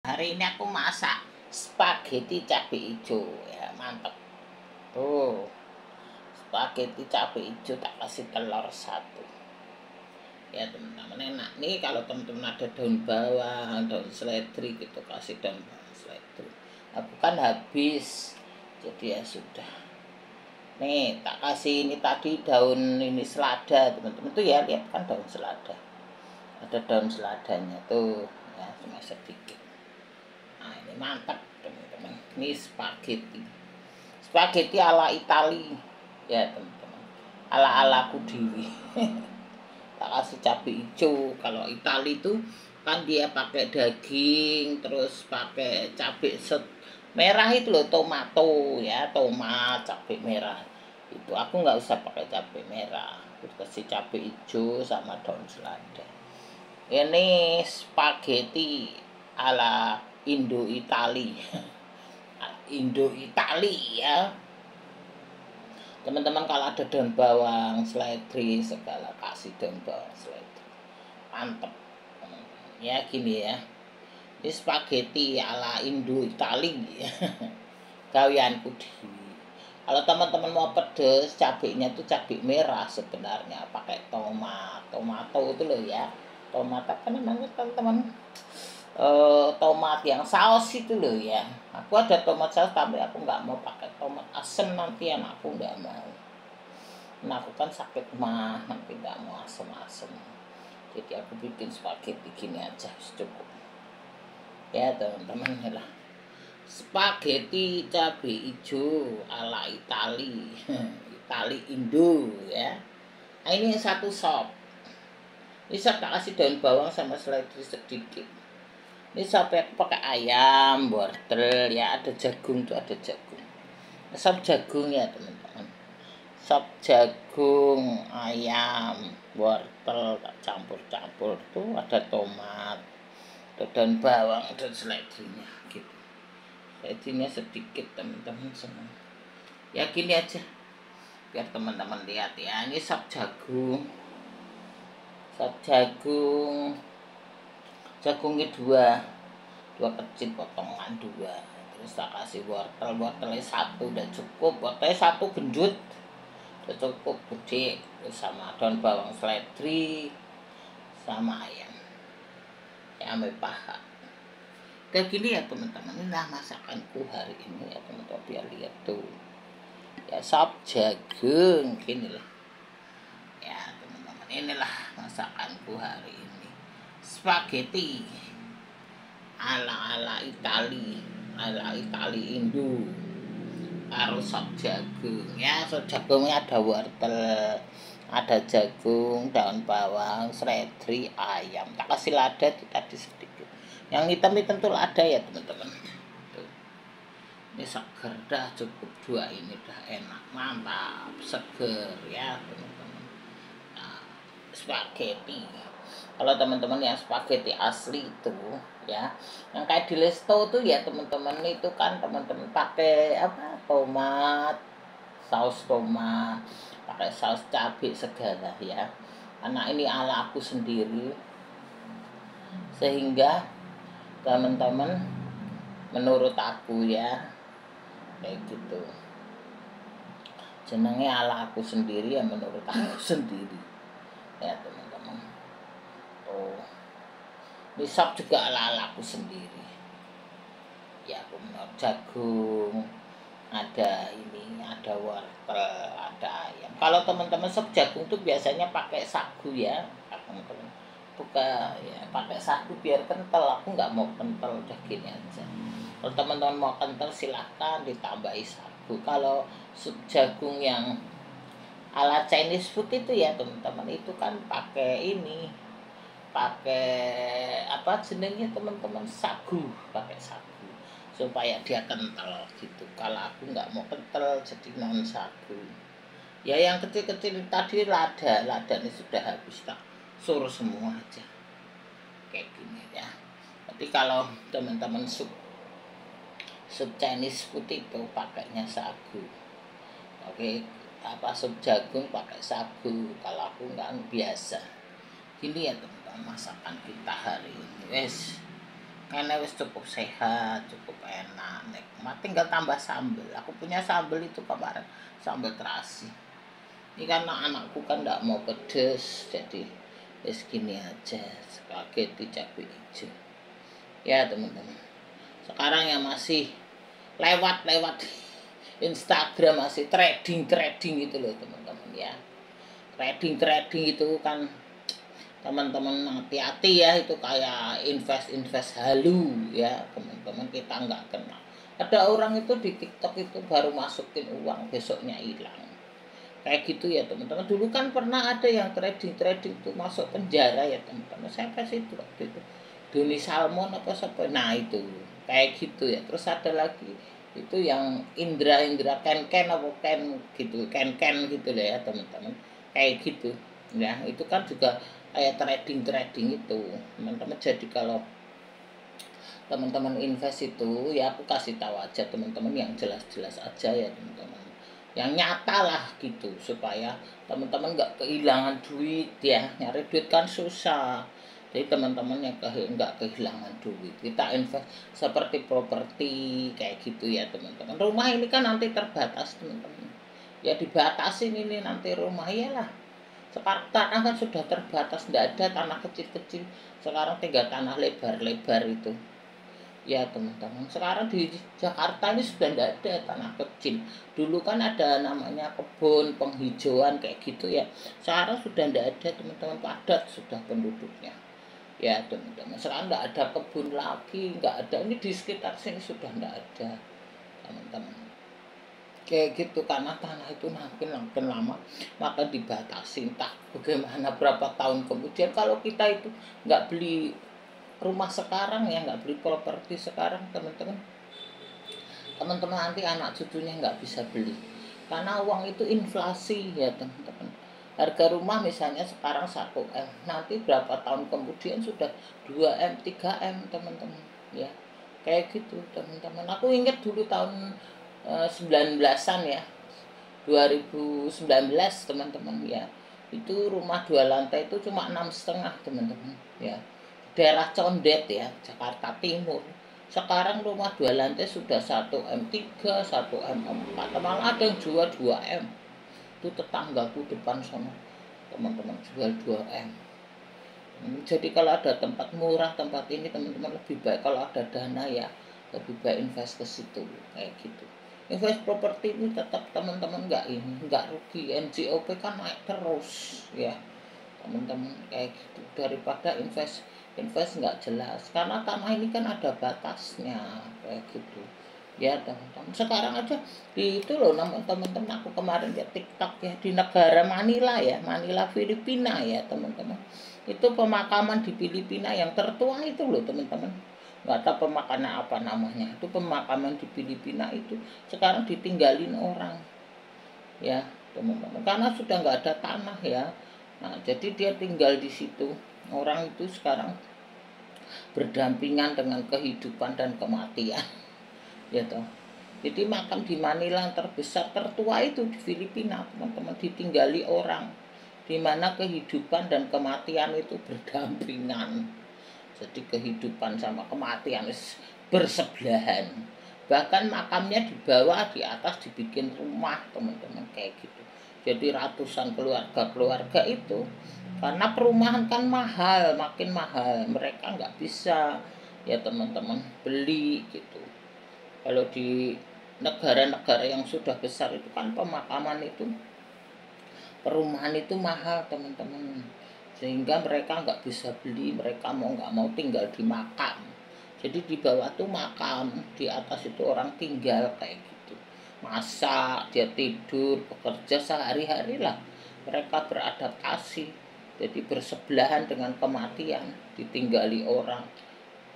Hari ini aku masak spaghetti cabai hijau ya, mantep. Tuh, spaghetti cabai hijau tak kasih telur satu. Ya teman-teman, enak nih kalau teman-teman ada daun bawang, daun seledri gitu, kasih daun bawang seledri. Aku kan habis, jadi ya sudah. Nih tak kasih ini tadi daun ini selada teman-teman tuh ya, lihat kan daun selada. Ada daun seladanya tuh ya, cuma sedikit. Nah ini mantap teman-teman, ini spaghetti ala Itali ya teman-teman, ala aku dewi. Tak kasih cabai hijau. Kalau Itali itu kan dia pakai daging, terus pakai cabai merah itu loh, tomato ya, tomat cabai merah itu. Aku nggak usah pakai cabai merah, aku kasih cabai hijau sama daun selada. Ini spaghetti ala Indo Itali. Indo Itali ya teman-teman. Kalau ada daun bawang seledri segala, kasih daun bawang seledri, mantep ya. Gini ya, ini spaghetti ala Indo Itali. Gawianku dewi. Kalau teman-teman mau pedes, cabenya tuh cabai merah sebenarnya, pakai tomato itu loh ya, tomat apa namanya teman-teman, tomat yang saus itu loh ya. Aku ada tomat saus tapi aku nggak mau pakai tomat asem, nanti anakku nggak mau. Nah aku kan sakit mah, nanti nggak mau asem-asem, jadi aku bikin spaghetti gini aja cukup ya teman-teman. Lah spaghetti cabai hijau ala Itali. Itali Indo ya. Nah, ini satu sop. Ini sop tak kasih daun bawang sama seledri sedikit. Ini sop pakai ayam, wortel ya, ada jagung tuh, ada jagung. Sop jagung ya teman-teman. Sop jagung, ayam, wortel campur-campur tuh, ada tomat, ada daun bawang, dan seledrinya gitu. Seledrinya sedikit teman-teman semua. Ya gini aja biar teman-teman lihat ya. Ini sop jagung. Sop jagung. Jagungnya dua kecil, potongan dua. Terus tak kasih wortelnya satu udah cukup. Wortelnya satu gendut udah cukup gede. Terus sama daun bawang seledri sama ayam paha. Kayak gini ya teman-teman. Inilah masakanku hari ini ya teman-teman, biar lihat tuh ya, sop jagung gini lah ya teman-teman. Inilah masakanku hari ini, spaghetti ala Itali Indo, harus sop jagung ya. Sop jagungnya ada wortel, ada jagung, daun bawang seledri, ayam. Tak kasih lada itu tadi sedikit, yang hitam-hitam tuh lada ya teman-teman. Ini seger dah, cukup dua ini dah enak, mantap, seger ya teman-teman. Nah, spaghetti. Kalau teman-teman yang spaghetti asli itu ya, yang kayak di resto tuh ya teman-teman, itu kan teman-teman pakai apa, tomat, saus tomat, pakai saus cabai segala ya. Karena ini ala aku sendiri, sehingga teman-teman menurut aku ya kayak gitu, jenenge ala aku sendiri ya, menurut aku sendiri ya teman-teman. Oh, ini sop juga ala aku sendiri ya. Aku menurut jagung, ada ini, ada wortel, ada ayam. Kalau teman-teman sop jagung tuh biasanya pakai sagu ya teman-teman, buka ya pakai sagu biar kental. Aku nggak mau kental, udah gini aja. Kalau teman-teman mau kental silahkan ditambahi sagu. Kalau sup jagung yang ala Chinese food itu ya teman-teman, itu kan pakai ini, pakai apa jenengnya teman-teman, sagu, pakai sagu supaya dia kental gitu. Kalau aku nggak mau kental, jadi non sagu ya. Yang kecil-kecil tadi lada ini sudah habis, tak suruh semua aja kayak gini ya. Tapi kalau teman-teman sup Chinese food itu pakainya sagu. Oke, apa sup jagung pakai sagu. Kalau aku nggak biasa. Ini ya teman-teman masakan kita hari ini. Wes, Ini wis cukup sehat, cukup enak, nikmat. Tinggal tambah sambel. Aku punya sambel itu kemarin, sambel terasi. Ini karena anakku kan nggak mau pedes, jadi wis gini aja, spaghetti cabai hijau. Ya teman-teman. Sekarang yang masih lewat-lewat Instagram masih trading itu loh teman-teman ya. Trading itu kan teman-teman hati-hati ya, itu kayak invest halu ya teman-teman, kita nggak kenal. Ada orang itu di TikTok itu baru masukin uang besoknya hilang kayak gitu ya teman-teman. Dulu kan pernah ada yang trading itu masuk penjara ya teman-teman. Siapa sih itu waktu itu, Doni Salmon apa siapa, nah itu kayak gitu ya. Terus ada lagi itu yang Indra Ken apa Ken gitu lah ya teman-teman, kayak gitu ya. Itu kan juga kayak trading itu teman-teman. Jadi kalau teman-teman invest itu ya, aku kasih tahu aja teman-teman yang jelas-jelas aja ya teman-teman, yang nyata lah gitu, supaya teman-teman nggak kehilangan duit ya. Nyari duit kan susah, jadi teman-teman yang nggak kehilangan duit, kita invest seperti properti kayak gitu ya teman-teman. Rumah ini kan nanti terbatas teman-teman ya, dibatasin ini nanti rumah iyalah. Sekarang tanah kan sudah terbatas, tidak ada tanah kecil-kecil, sekarang tinggal tanah lebar-lebar itu ya teman-teman. Sekarang di Jakarta ini sudah tidak ada tanah kecil. Dulu kan ada namanya kebun penghijauan kayak gitu ya, sekarang sudah tidak ada teman-teman, padat sudah penduduknya ya teman-teman. Sekarang tidak ada kebun lagi, nggak ada, ini di sekitar sini sudah tidak ada teman-teman kayak gitu, karena tanah itu makin lama maka dibatasi, entah bagaimana berapa tahun kemudian. Kalau kita itu nggak beli rumah sekarang ya, nggak beli properti sekarang teman-teman, nanti anak cucunya nggak bisa beli, karena uang itu inflasi ya teman-teman. Harga rumah misalnya sekarang 1 M, nanti berapa tahun kemudian sudah 2 M 3 M teman-teman ya, kayak gitu teman-teman. Aku ingat dulu tahun 19-an ya, 2019 teman-teman ya, itu rumah 2 lantai itu cuma 6,5 teman-teman ya, daerah Condet ya, Jakarta Timur. Sekarang rumah 2 lantai sudah 1 M3, 1 M4, malah ada yang jual 2 M. Itu tetanggaku depan sana teman-teman jual 2 M. Jadi kalau ada tempat murah, tempat ini teman-teman, lebih baik kalau ada dana ya, lebih baik invest ke situ kayak gitu. Invest properti ini tetap teman-teman nggak rugi, NJOP kan naik terus ya teman-teman kayak gitu, daripada invest nggak jelas, karena tanah ini kan ada batasnya kayak gitu ya teman-teman. Sekarang aja di itu loh teman-teman, aku kemarin lihat TikTok ya, di negara Manila ya, Manila Filipina ya teman-teman, itu pemakaman di Filipina yang tertua itu loh teman-teman, nggak tahu pemakaman apa namanya, itu pemakaman di Filipina itu sekarang ditinggalin orang ya teman-teman, karena sudah nggak ada tanah ya. Nah jadi dia tinggal di situ, orang itu sekarang berdampingan dengan kehidupan dan kematian ya toh. Jadi makam di Manila yang terbesar tertua itu di Filipina teman-teman, ditinggali orang, di mana kehidupan dan kematian itu berdampingan. Jadi kehidupan sama kematian bersebelahan. Bahkan makamnya di bawah, di atas dibikin rumah teman-teman kayak gitu. Jadi ratusan keluarga itu, karena perumahan kan mahal, makin mahal, mereka nggak bisa ya teman-teman beli gitu. Kalau di negara-negara yang sudah besar itu kan pemakaman itu, perumahan itu mahal teman-teman, sehingga mereka nggak bisa beli, mereka mau nggak mau tinggal di makam. Jadi di bawah tuh makam, di atas itu orang tinggal kayak gitu, masak, dia tidur, bekerja sehari-hari lah, mereka beradaptasi. Jadi bersebelahan dengan kematian, ditinggali orang,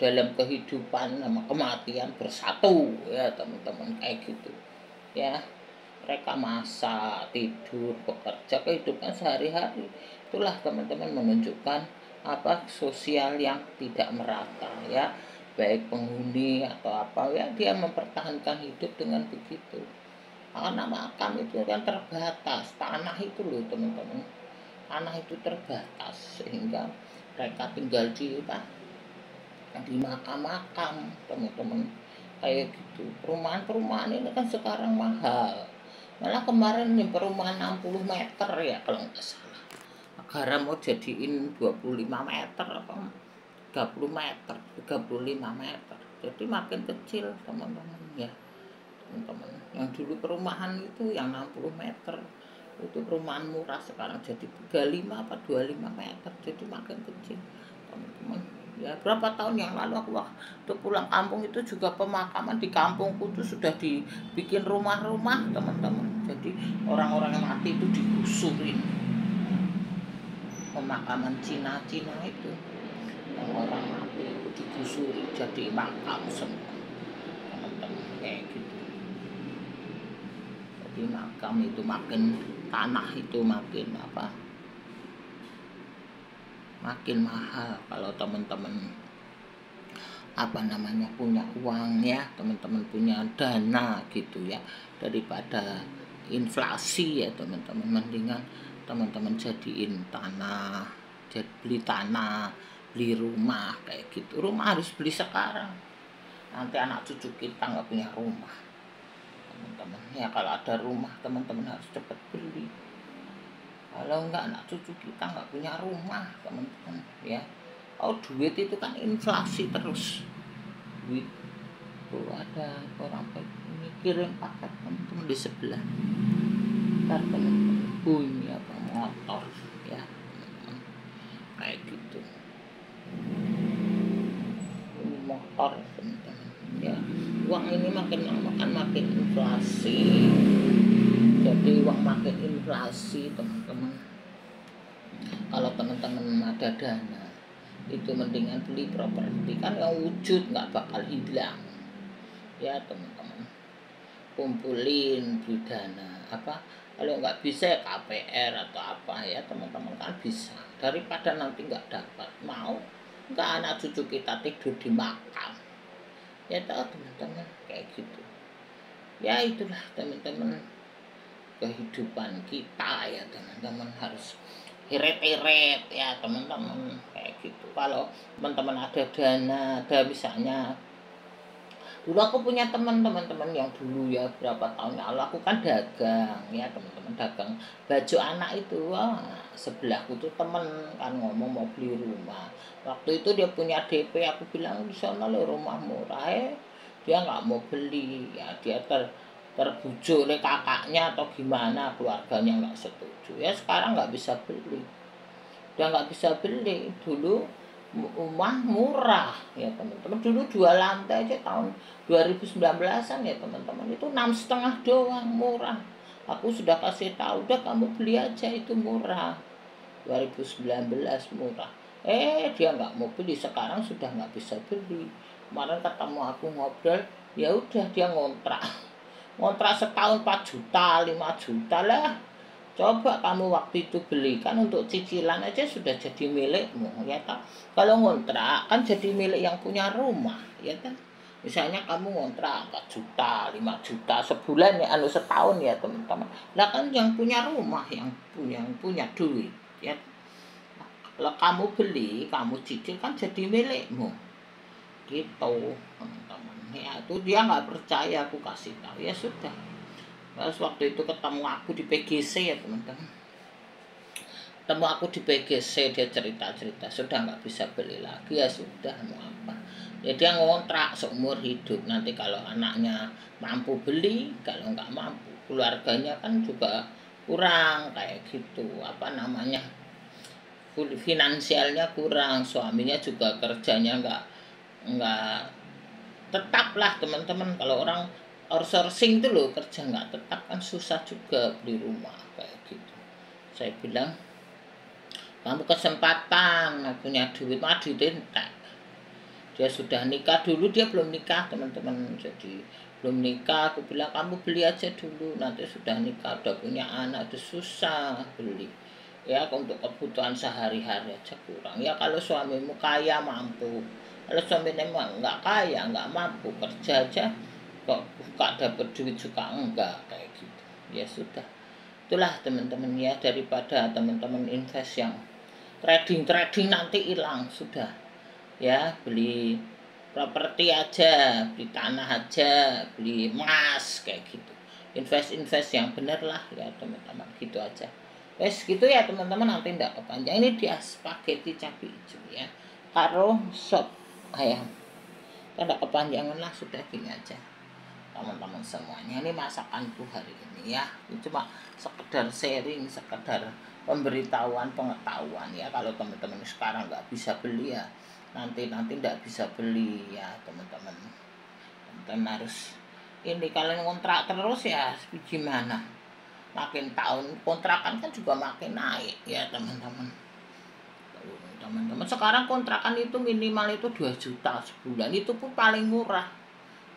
dalam kehidupan sama kematian bersatu ya teman-teman kayak gitu ya. Mereka masak, tidur, bekerja, kehidupan sehari-hari. Itulah teman-teman menunjukkan apa, sosial yang tidak merata ya, baik penghuni atau apa ya, dia mempertahankan hidup dengan begitu. Karena makam itu kan terbatas, tanah itu loh teman-teman, tanah itu terbatas, sehingga mereka tinggal di di makam-makam teman-teman kayak gitu. Perumahan-perumahan ini kan sekarang mahal, malah kemarin nih perumahan 60 meter ya kalau nggak salah, negara mau jadiin 25 meter apa 30 meter 35 meter, jadi makin kecil teman-teman ya. Teman-teman yang dulu perumahan itu yang 60 meter itu perumahan murah, sekarang jadi 35 apa 25 meter, jadi makin kecil teman-teman ya. Berapa tahun yang lalu aku waktu pulang kampung itu juga pemakaman di kampungku itu sudah dibikin rumah-rumah teman-teman, jadi orang-orang yang mati itu digusurin. Pemakaman Cina-Cina itu yang orang mati itu digusuri jadi makam semua teman-teman kayak gitu. Jadi makam itu makin, tanah itu makin apa, makin mahal kalau teman-teman apa namanya punya uang ya, teman-teman punya dana gitu ya, daripada inflasi ya teman-teman, mendingan teman-teman jadiin tanah, beli tanah, beli rumah kayak gitu. Rumah harus beli sekarang, nanti anak cucu kita nggak punya rumah teman-teman ya. Kalau ada rumah teman-teman harus cepat beli, kalau enggak anak cucu kita nggak punya rumah teman-teman ya. Oh, duit itu kan inflasi terus. Duit tuh ada orang ini kirim paket teman-teman di sebelah, ntar teman-teman bunyi apa motor ya teman-teman kayak gitu, ini motor teman-teman ya. Uang ini makin lama kan makin inflasi, jadi uang makin inflasi teman-teman. Kalau teman-teman ada dana itu mendingan beli properti, kan yang wujud nggak bakal hilang ya teman-teman. Kumpulin beli dana apa, kalau nggak bisa ya KPR atau apa ya teman-teman, kan bisa, daripada nanti nggak dapat. Mau nggak anak cucu kita tidur di makam ya tahu teman-teman kayak gitu ya. Itulah teman-teman kehidupan kita ya teman-teman, harus heret-heret ya teman-teman kayak gitu. Kalau teman-teman ada dana, ada misalnya dulu aku punya teman-teman yang dulu ya berapa tahun lalu aku kan dagang ya teman-teman, dagang baju anak itu. Wah, sebelahku tuh temen kan ngomong mau beli rumah, waktu itu dia punya DP, aku bilang di sana lo rumah murah dia nggak mau beli ya, dia terbujuk oleh kakaknya atau gimana, keluarganya nggak setuju ya. Sekarang nggak bisa beli, udah nggak bisa beli. Dulu rumah murah ya teman-teman, dulu 2 lantai aja tahun 2019-an ya teman-teman, itu 6,5 doang, murah. Aku sudah kasih tahu, udah kamu beli aja itu murah, 2019 murah. Dia nggak mau beli, sekarang sudah nggak bisa beli. Kemarin ketemu aku ngobrol, ya udah dia ngontrak setahun 4 juta 5 juta lah. Coba kamu waktu itu belikan untuk cicilan aja sudah jadi milikmu ya tak. Kalau ngontrak kan jadi milik yang punya rumah ya kan. Misalnya kamu ngontrak 4 juta 5 juta sebulan ya, setahun ya teman-teman. Lah kan yang punya rumah, yang punya duit ya. Kalau kamu beli, kamu cicil kan jadi milikmu gitu teman-teman ya. Itu dia nggak percaya, aku kasih tahu ya sudah. Terus waktu itu ketemu aku di PGC ya teman-teman, ketemu aku di PGC, dia cerita-cerita sudah nggak bisa beli lagi ya sudah, mau apa ya, dia ngontrak seumur hidup. Nanti kalau anaknya mampu beli, kalau nggak mampu keluarganya kan juga kurang kayak gitu, apa namanya, finansialnya kurang, suaminya juga kerjanya nggak tetap lah teman-teman. Kalau orang outsourcing itu loh, kerja nggak tetap kan susah juga beli rumah kayak gitu. Saya bilang kamu kesempatan punya duit, mah duit entek. Dia sudah nikah, dulu dia belum nikah teman-teman, jadi belum nikah. Aku bilang kamu beli aja dulu, nanti sudah nikah udah punya anak itu susah beli ya, untuk kebutuhan sehari-hari aja kurang ya. Kalau suamimu kaya mampu, kalau suaminya nggak kaya nggak mampu, kerja aja kok buka dapat duit juga enggak kayak gitu ya sudah. Itulah teman-teman ya, daripada teman-teman invest yang trading nanti hilang, sudah ya, beli properti aja, beli tanah aja, beli emas kayak gitu. Invest yang bener lah ya teman-teman, gitu aja. Wes gitu ya teman-teman, nanti ndak kepanjang. Ini dia spaghetti cabai hijau ya, karo sop ayam. Ndak kepanjangan lah, sudah gini aja teman-teman semuanya. Ini masakanku hari ini ya, ini cuma sekedar sharing, sekedar pemberitahuan, pengetahuan ya. Kalau teman-teman sekarang nggak bisa beli ya, nanti nggak bisa beli ya teman-teman. Teman-teman harus ini, kalian kontrak terus ya gimana, makin tahun kontrakan kan juga makin naik ya teman-teman. Teman-teman sekarang kontrakan itu minimal itu 2 juta sebulan, itu pun paling murah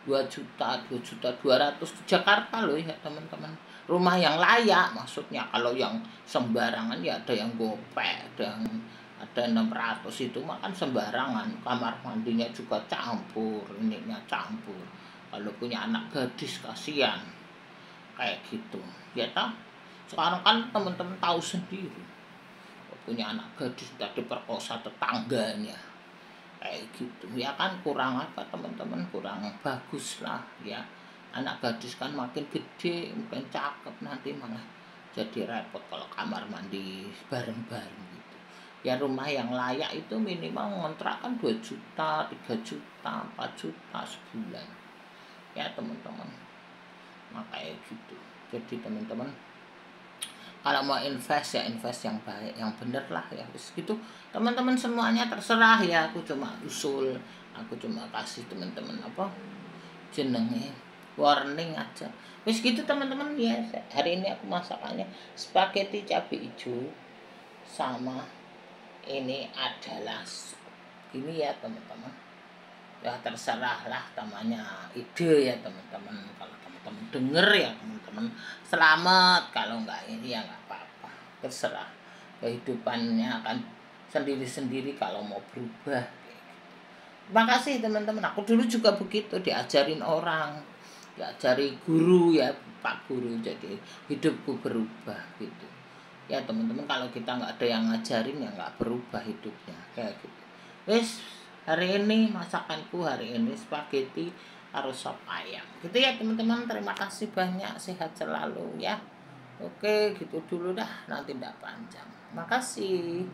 2 juta 2 juta 200 di Jakarta loh ya teman-teman. Rumah yang layak maksudnya. Kalau yang sembarangan ya ada yang gopek, ada 600, itu mah kan sembarangan. Kamar mandinya juga campur, ininya campur. Kalau punya anak gadis kasihan kayak gitu ya toh. Sekarang kan teman-teman tahu sendiri, punya anak gadis tadi diperkosa tetangganya kayak gitu ya kan, kurang apa teman-teman, kurang bagus lah ya. Anak gadis kan makin gede makin cakep, nanti malah jadi repot kalau kamar mandi bareng-bareng gitu ya. Rumah yang layak itu minimal ngontrak kan 2 juta 3 juta 4 juta sebulan ya teman-teman. Makanya gitu, jadi teman-teman kalau mau invest ya invest yang baik, yang bener lah ya. Terus gitu teman-teman semuanya, terserah ya. Aku cuma usul, aku cuma kasih teman-teman apa jenenge warning aja. Terus gitu teman-teman ya. Hari ini aku masakannya spaghetti cabai hijau sama ini adalah ini ya teman-teman. Ya terserah lah, namanya ide ya teman-teman. Kalau teman-teman denger ya teman-teman selamat, kalau enggak ini ya enggak apa-apa, terserah. Kehidupannya akan sendiri-sendiri kalau mau berubah. Terima kasih teman-teman. Aku dulu juga begitu, diajarin orang, diajari guru ya, Pak Guru, jadi hidupku berubah gitu ya teman-teman. Kalau kita nggak ada yang ngajarin ya nggak berubah hidupnya kayak gitu. Wes, hari ini masakanku hari ini spaghetti harus sop ayam gitu ya teman-teman. Terima kasih banyak, sehat selalu ya. Oke gitu dulu dah, nanti ndak panjang. Makasih.